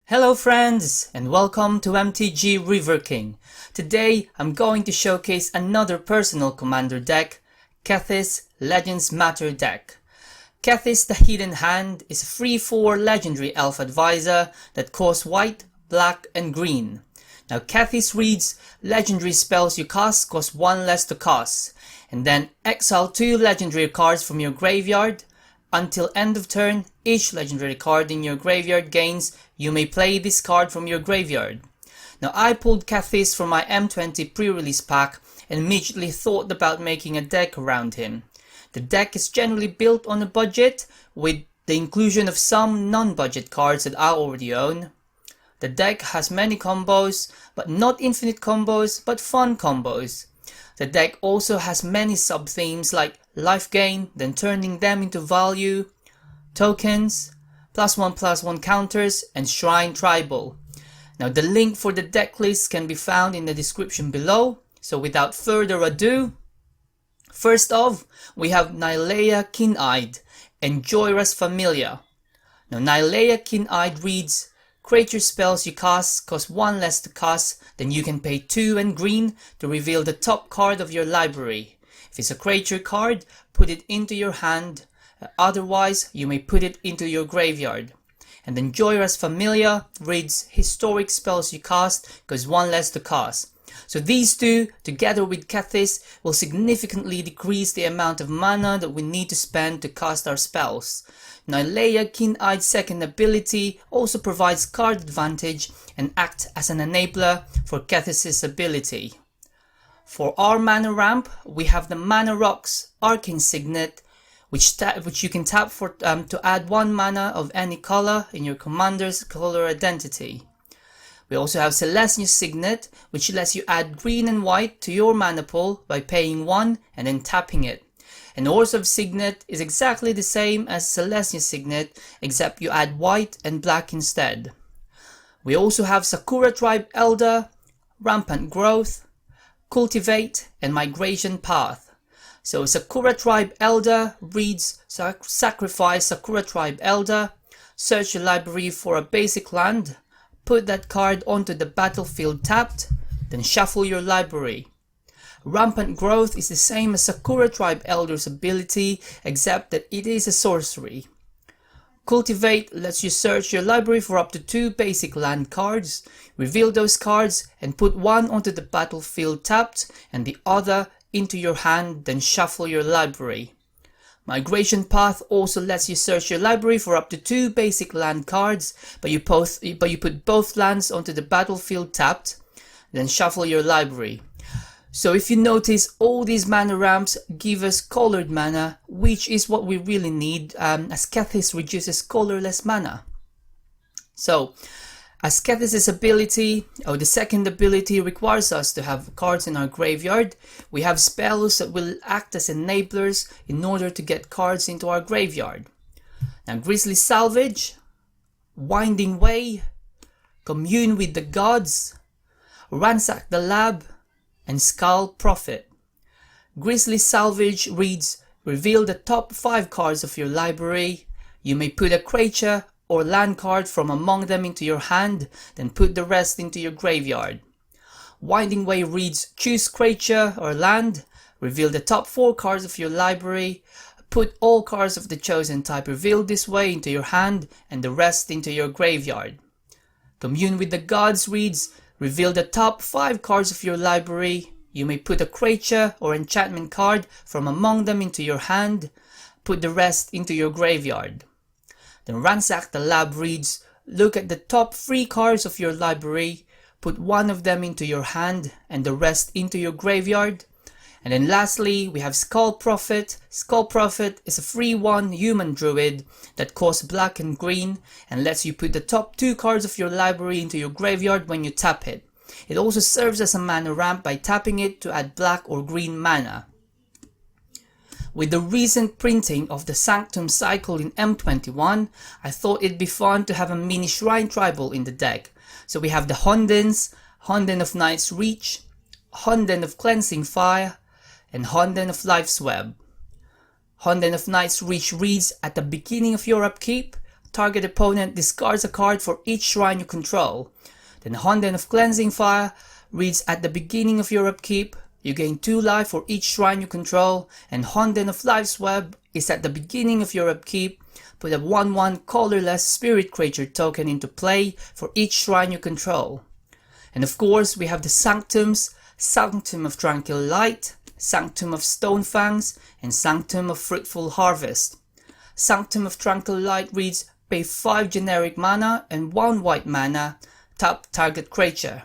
Hello friends, and welcome to MTG River King. Today I'm going to showcase another personal commander deck, Kethis Legends Matter deck. Kethis the Hidden Hand is a 3/4 legendary elf advisor that costs white, black and green. Now Kethis reads, legendary spells you cast cost 1 less to cast, and then exile 2 legendary cards from your graveyard. Until end of turn, each legendary card in your graveyard gains, you may play this card from your graveyard. Now I pulled Kethis from my M20 pre-release pack and immediately thought about making a deck around him. The deck is generally built on a budget, with the inclusion of some non-budget cards that I already own. The deck has many combos, but not infinite combos, but fun combos. The deck also has many sub-themes like life gain, then turning them into value, tokens, +1/+1 counters, and shrine tribal. Now the link for the deck list can be found in the description below, so without further ado, first off, we have Nylea Keen-Eyed and Joyra's Familia. Now Nylea Keen-Eyed reads, creature spells you cast cost 1 less to cast, then you can pay 2 and green to reveal the top card of your library. If it's a creature card, put it into your hand, otherwise you may put it into your graveyard. And then Joyra's Familia reads, historic spells you cast cost 1 less to cast. So these two, together with Kethis, will significantly decrease the amount of mana that we need to spend to cast our spells. Nylea Keen-Eyed's second ability also provides card advantage and acts as an enabler for Kethis' ability. For our mana ramp, we have the Mana Rocks Arcane Signet, which you can tap for to add 1 mana of any color in your commander's color identity. We also have Celestial Signet, which lets you add green and white to your mana pool by paying 1 and then tapping it. And Oars of Signet is exactly the same as Celestial Signet, except you add white and black instead. We also have Sakura Tribe Elder, Rampant Growth, Cultivate and Migration Path. So Sakura Tribe Elder reads, sacrifice Sakura Tribe Elder, search your library for a basic land, put that card onto the battlefield tapped, then shuffle your library. Rampant Growth is the same as Sakura Tribe Elder's ability, except that it is a sorcery. Cultivate lets you search your library for up to 2 basic land cards, reveal those cards and put 1 onto the battlefield tapped and the other into your hand, then shuffle your library. Migration Path also lets you search your library for up to 2 basic land cards, but you put both lands onto the battlefield tapped, then shuffle your library. So if you notice, all these mana ramps give us colored mana, which is what we really need, as Kethis reduces colorless mana. So, as Kethis' ability, or the second ability, requires us to have cards in our graveyard, we have spells that will act as enablers in order to get cards into our graveyard. Now Grisly Salvage, Winding Way, Commune with the Gods, Ransack the Lab, and Skull Prophet. Grisly Salvage reads, reveal the top 5 cards of your library. You may put a creature or land card from among them into your hand, then put the rest into your graveyard. Winding Way reads, choose creature or land, reveal the top 4 cards of your library, put all cards of the chosen type revealed this way into your hand and the rest into your graveyard. Commune with the Gods reads, reveal the top 5 cards of your library. You may put a creature or enchantment card from among them into your hand, put the rest into your graveyard. Then Ransack the Lab reads, look at the top 3 cards of your library, put 1 of them into your hand and the rest into your graveyard. And then lastly, we have Skull Prophet. Skull Prophet is a 3/1 human druid that costs black and green and lets you put the top 2 cards of your library into your graveyard when you tap it. It also serves as a mana ramp by tapping it to add black or green mana. With the recent printing of the Sanctum cycle in M21, I thought it'd be fun to have a mini Shrine Tribal in the deck. So we have the Honden of Night's Reach, Honden of Cleansing Fire, and Honden of Life's Web. Honden of Night's Reach reads, at the beginning of your upkeep, target opponent discards a card for each shrine you control. Then Honden of Cleansing Fire reads, at the beginning of your upkeep, you gain 2 life for each shrine you control. And Honden of Life's Web is at the beginning of your upkeep, put a 1/1 colorless spirit creature token into play for each shrine you control. And of course we have the Sanctums, Sanctum of Tranquil Light, Sanctum of Stonefangs, and Sanctum of Fruitful Harvest. Sanctum of Tranquil Light reads, pay 5 generic mana and 1 white mana, tap target creature.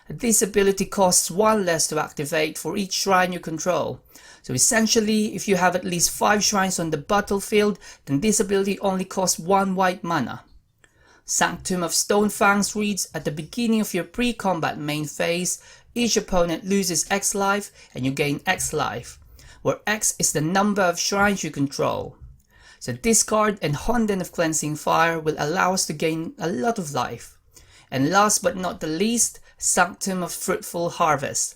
This ability costs 1 less to activate for each shrine you control. So essentially, if you have at least 5 shrines on the battlefield, then this ability only costs 1 white mana. Sanctum of Stonefangs reads, at the beginning of your pre-combat main phase, each opponent loses X life and you gain X life, where X is the number of shrines you control. So this card and Honden of Cleansing Fire will allow us to gain a lot of life. And last but not the least, Sanctum of Fruitful Harvest.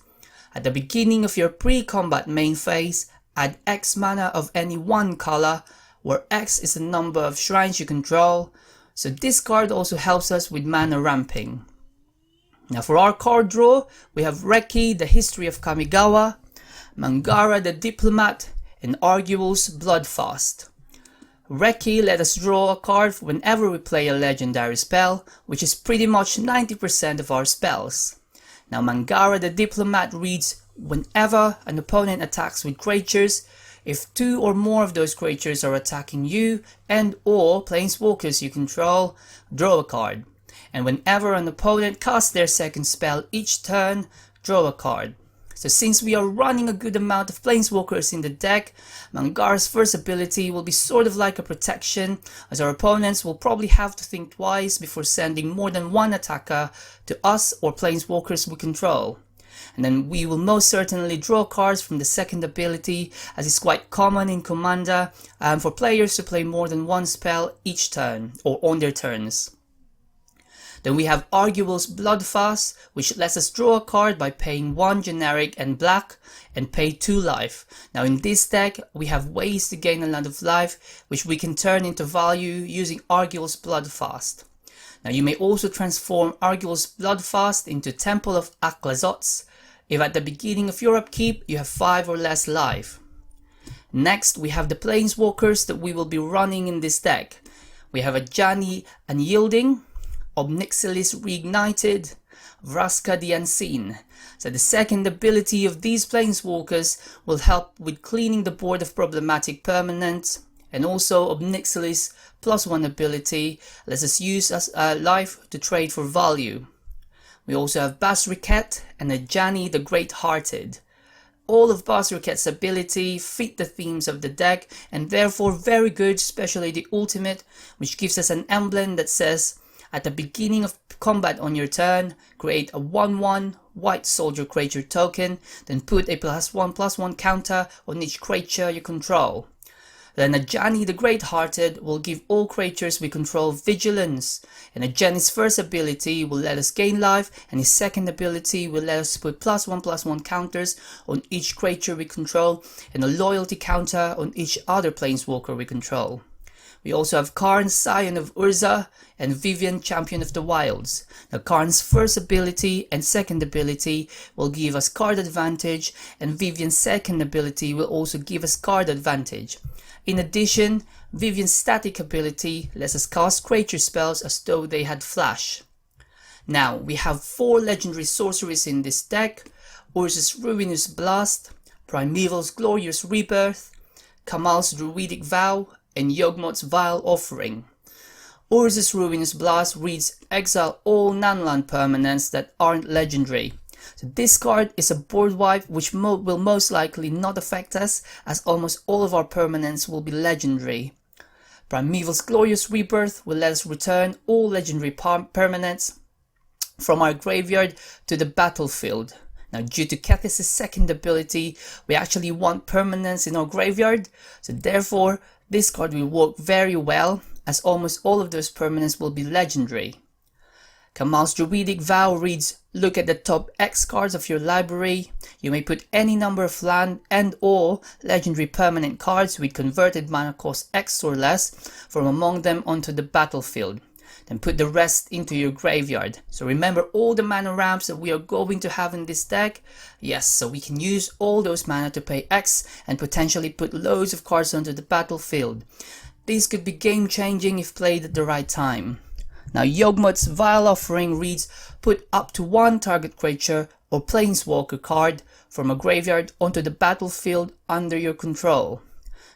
At the beginning of your pre-combat main phase, add X mana of any one color, where X is the number of shrines you control. So this card also helps us with mana ramping. Now for our card draw, we have Reki, the History of Kamigawa, Mangara, the Diplomat, and Arguel's Bloodfast. Reki let us draw a card whenever we play a legendary spell, which is pretty much 90% of our spells. Now Mangara the Diplomat reads, whenever an opponent attacks with creatures, if 2 or more of those creatures are attacking you and or planeswalkers you control, draw a card. And whenever an opponent casts their second spell each turn, draw a card. So since we are running a good amount of planeswalkers in the deck, Mangara's first ability will be sort of like a protection, as our opponents will probably have to think twice before sending more than 1 attacker to us or planeswalkers we control. And then we will most certainly draw cards from the second ability, as is quite common in Commander for players to play more than 1 spell each turn or on their turns. Then we have Arguel's Bloodfast, which lets us draw a card by paying 1 generic and black and pay 2 life. Now in this deck, we have ways to gain a lot of life, which we can turn into value using Arguel's Bloodfast. Now you may also transform Arguel's Bloodfast into Temple of Aklazots, if at the beginning of your upkeep you have 5 or less life. Next, we have the Planeswalkers that we will be running in this deck. We have Ajani Unyielding, Obnixilis Reignited, Vraska the Unseen. So the second ability of these Planeswalkers will help with cleaning the board of problematic permanents, and also Obnixilis +1 ability lets us use as life to trade for value. We also have Basriket and Ajani the Great-Hearted. All of Basriket's ability fit the themes of the deck and therefore very good, especially the ultimate, which gives us an emblem that says, at the beginning of combat on your turn, create a 1/1 white soldier creature token, then put a +1/+1 counter on each creature you control. Then Ajani the Great-Hearted will give all creatures we control vigilance, and Ajani's first ability will let us gain life, and his second ability will let us put +1/+1 counters on each creature we control, and a loyalty counter on each other planeswalker we control. We also have Karn, Scion of Urza, and Vivian, Champion of the Wilds. Now Karn's first ability and second ability will give us card advantage, and Vivian's second ability will also give us card advantage. In addition, Vivian's static ability lets us cast creature spells as though they had flash. Now, we have 4 legendary sorceries in this deck: Urza's Ruinous Blast, Primeval's Glorious Rebirth, Kamal's Druidic Vow, and Yawgmoth's Vile Offering. Urza's Ruinous Blast reads, exile all non-land permanents that aren't legendary. So this card is a board wipe which will most likely not affect us, as almost all of our permanents will be legendary. Primeval's Glorious Rebirth will let us return all legendary permanents from our graveyard to the battlefield. Now due to Kethis' second ability, we actually want permanents in our graveyard, so therefore this card will work very well, as almost all of those permanents will be legendary. Kamal's Druidic Vow reads, look at the top X cards of your library. You may put any number of land and or legendary permanent cards with converted mana cost X or less from among them onto the battlefield. Then put the rest into your graveyard. So remember all the mana ramps that we are going to have in this deck? Yes, so we can use all those mana to pay X and potentially put loads of cards onto the battlefield. These could be game changing if played at the right time. Now Yawgmoth's Vile Offering reads, put up to one target creature or planeswalker card from a graveyard onto the battlefield under your control.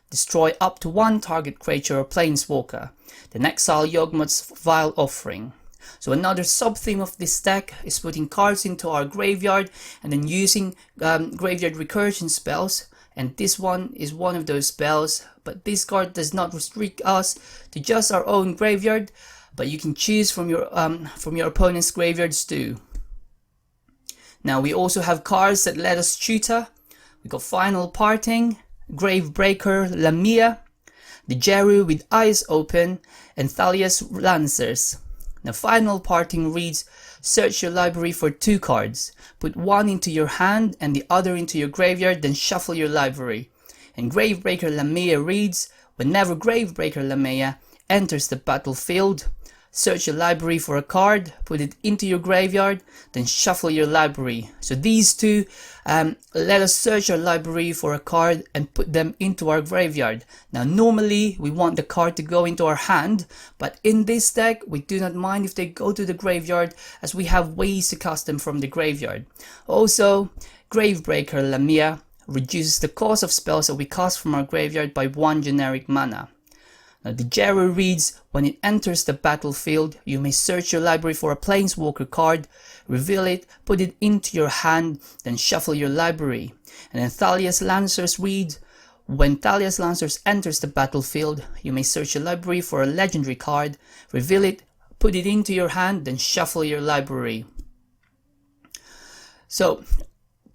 Destroy up to one target creature or planeswalker. Then exile Yawgmoth's Vile Offering. So another sub-theme of this deck is putting cards into our graveyard and then using graveyard recursion spells. And this one is one of those spells, but this card does not restrict us to just our own graveyard, but you can choose from your opponent's graveyards too. Now we also have cards that let us tutor. We got Final Parting, Gravebreaker Lamia, the Jeru with Eyes Open, and Thalia's Lancers. Now Final Parting reads, search your library for 2 cards. Put one into your hand and the other into your graveyard, then shuffle your library. And Gravebreaker Lamia reads, whenever Gravebreaker Lamia enters the battlefield, search your library for a card, put it into your graveyard, then shuffle your library. So these two let us search our library for a card and put them into our graveyard. Now normally we want the card to go into our hand, but in this deck we do not mind if they go to the graveyard, as we have ways to cast them from the graveyard. Also, Gravebreaker Lamia reduces the cost of spells that we cast from our graveyard by 1 generic mana. Now the Jeru reads, when it enters the battlefield, you may search your library for a planeswalker card, reveal it, put it into your hand, then shuffle your library. And then Thalia's Lancers reads, when Thalia's Lancers enters the battlefield, you may search your library for a legendary card, reveal it, put it into your hand, then shuffle your library. So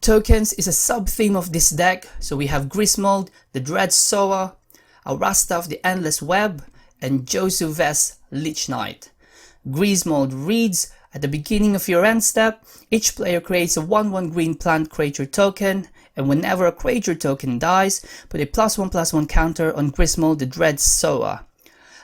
tokens is a sub-theme of this deck. So we have Grismold, the Dread Soa, Arastav the Endless Web, and Josuves Lich Knight. Grismold reads, at the beginning of your end step, each player creates a 1/1 green plant creature token, and whenever a creature token dies, put a +1/+1 counter on Grismold the Dread Soa.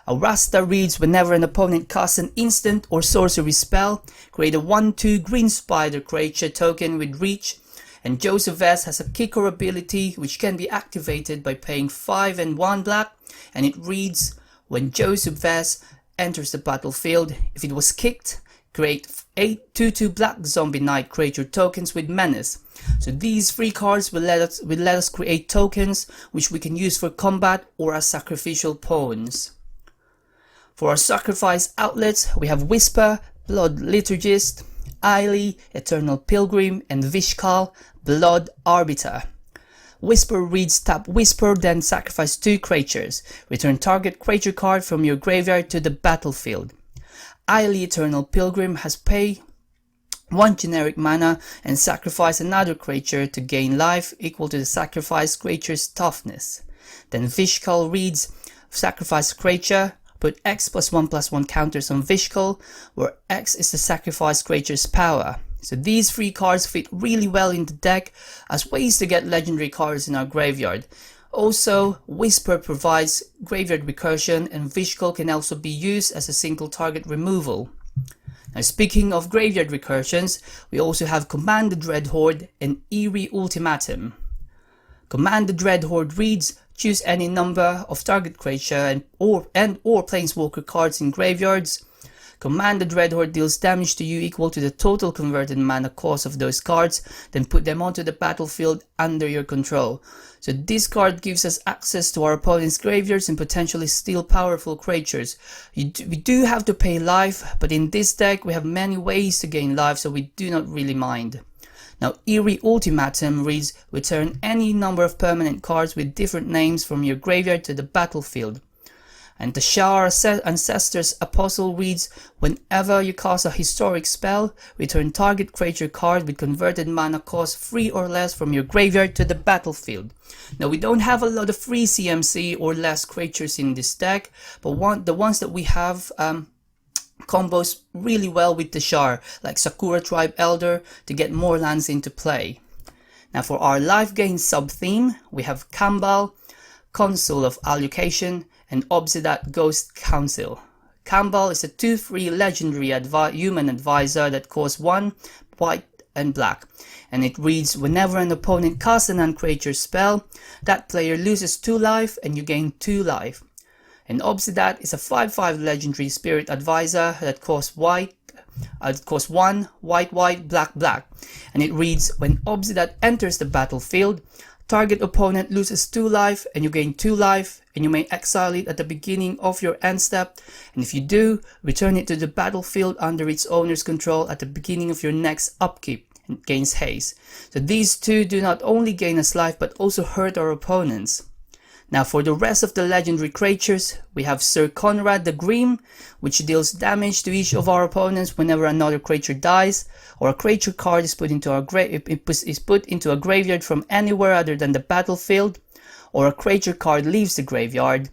Arasta reads, whenever an opponent casts an instant or sorcery spell, create a 1/2 green spider creature token with reach. And Josuves has a kicker ability which can be activated by paying 5 and 1 black, and it reads, when Josuves enters the battlefield, if it was kicked, create 8 2/2 black zombie knight creature tokens with menace. So these 3 cards will let us create tokens which we can use for combat or as sacrificial pawns. For our sacrifice outlets, we have Whisper, Blood Liturgist, Ailey, Eternal Pilgrim, and Vishkal, Blood Arbiter. Whisper reads, tap Whisper, then sacrifice 2 creatures. Return target creature card from your graveyard to the battlefield. Ailey, Eternal Pilgrim has pay 1 generic mana and sacrifice another creature to gain life equal to the sacrificed creature's toughness. Then Vishkal reads, sacrifice creature, put X +1/+1 counters on Vishkal, where X is the sacrificed creature's power. So these 3 cards fit really well in the deck as ways to get legendary cards in our graveyard. Also, Whisper provides graveyard recursion, and Vishkal can also be used as a single target removal. Now speaking of graveyard recursions, we also have Command the Dreadhorde and Eerie Ultimatum. Command the Dreadhorde reads, choose any number of target creature and or planeswalker cards in graveyards. Command the Dreadhorde deals damage to you equal to the total converted mana cost of those cards, then put them onto the battlefield under your control. So this card gives us access to our opponent's graveyards and potentially steal powerful creatures. We do have to pay life, but in this deck we have many ways to gain life, so we do not really mind. Now Eerie Ultimatum reads, return any number of permanent cards with different names from your graveyard to the battlefield. And the Shar Ancestor's Apostle reads, whenever you cast a historic spell, return target creature card with converted mana cost 3 or less from your graveyard to the battlefield. Now we don't have a lot of free CMC or less creatures in this deck, but the ones that we have combos really well with the Shar, like Sakura Tribe Elder, to get more lands into play. Now for our life gain sub-theme, we have Kambal, Consul of Allocation, and Obsidat Ghost Council. Kambal is a 2/3 legendary human advisor that costs 1 white and black, and it reads, whenever an opponent casts an uncreature spell, that player loses 2 life and you gain 2 life. And Obsidat is a 5/5 legendary spirit advisor that costs 1 white, black, and it reads, when Obsidat enters the battlefield, target opponent loses 2 life and you gain 2 life, and you may exile it at the beginning of your end step, and if you do, return it to the battlefield under its owner's control at the beginning of your next upkeep, and it gains haste. So these two do not only gain us life but also hurt our opponents. Now for the rest of the legendary creatures, we have Sir Conrad the Grim, which deals damage to each of our opponents whenever another creature dies, or a creature card is put into a graveyard from anywhere other than the battlefield, or a creature card leaves the graveyard.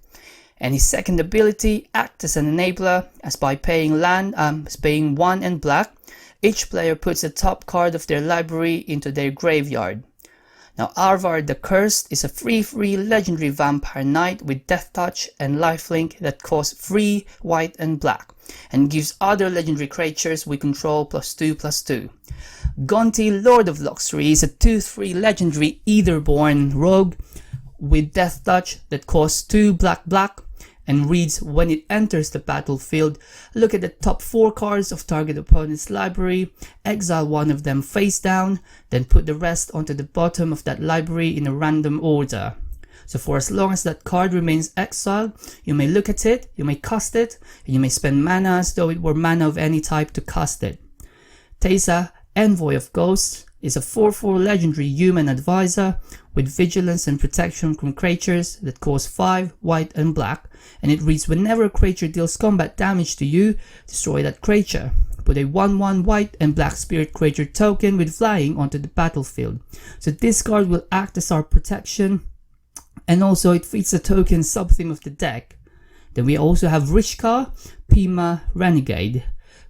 And his second ability acts as an enabler, as by paying 1 and black, each player puts the top card of their library into their graveyard. Now Arvar the Cursed is a 3/3 legendary vampire knight with death touch and lifelink that costs 3 white and black, and gives other legendary creatures we control +2/+2. Gonti Lord of Luxury is a 2/3 legendary Etherborn rogue with death touch that costs 2 black, and reads, when it enters the battlefield, look at the top 4 cards of target opponent's library, exile 1 of them face down, then put the rest onto the bottom of that library in a random order. So for as long as that card remains exiled, you may look at it, you may cast it, and you may spend mana as though it were mana of any type to cast it. Teysa, Envoy of Ghost, is a 4/4 legendary human advisor with vigilance and protection from creatures that cost 5 white and black, and it reads, whenever a creature deals combat damage to you, destroy that creature. Put a 1/1 white and black spirit creature token with flying onto the battlefield. So this card will act as our protection, and also it fits the token sub-theme of the deck. Then we also have Richcar, Pima, Renegade.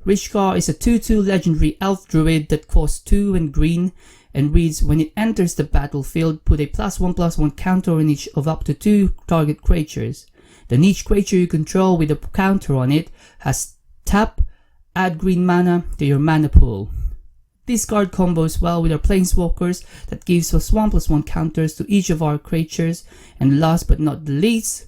Richcar is a 2/2 legendary elf druid that costs 2 and green, and reads, when it enters the battlefield, put a +1/+1 counter on each of up to 2 target creatures. Then each creature you control with a counter on it has tap, add green mana to your mana pool. This card combos well with our planeswalkers that gives us 1/+1 counters to each of our creatures. And last but not the least,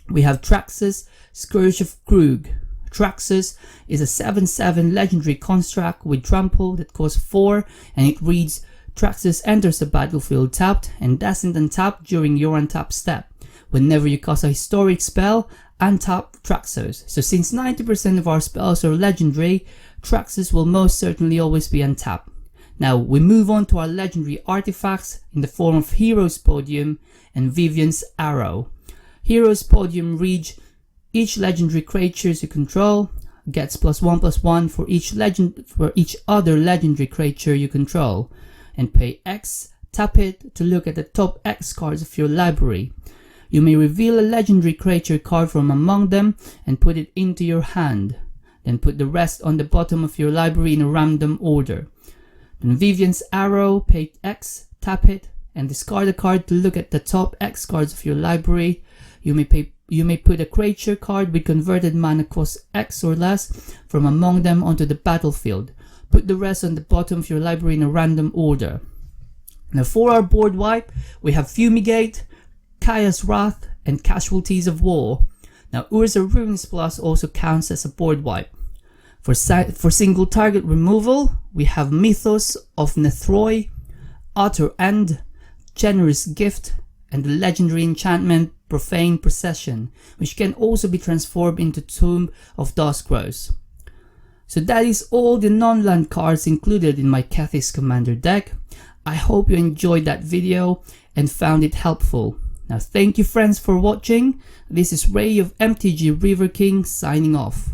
we have Traxxas, Scourge of Krug. Traxxas is a 7/7 legendary construct with trample that costs 4, and it reads, Traxxas enters the battlefield tapped and doesn't untap during your untap step. Whenever you cast a historic spell, untap Traxxas. So since 90% of our spells are legendary, Traxxas will most certainly always be untapped. Now we move on to our legendary artifacts in the form of Hero's Podium and Vivians Arrow. Hero's Podium reads, each legendary creatures you control gets +1/+1 for each other legendary creature you control, and pay X, tap it to look at the top X cards of your library. You may reveal a legendary creature card from among them and put it into your hand. Then put the rest on the bottom of your library in a random order. Then Vivian's Arrow, pay X, tap it, and discard a card to look at the top X cards of your library. You may put a creature card with converted mana cost X or less from among them onto the battlefield. Put the rest on the bottom of your library in a random order. Now for our board wipe, we have Fumigate, Kaya's Wrath, and Casualties of War. Now Urza Ruins Plus also counts as a board wipe. For single target removal, we have Mythos of Nethroi, Utter End, Generous Gift, and the legendary enchantment Profane Procession, which can also be transformed into Tomb of Duskgrowth. So that is all the non-land cards included in my Kethis Commander deck. I hope you enjoyed that video and found it helpful. Now thank you friends for watching. This is Ray of MTG River King signing off.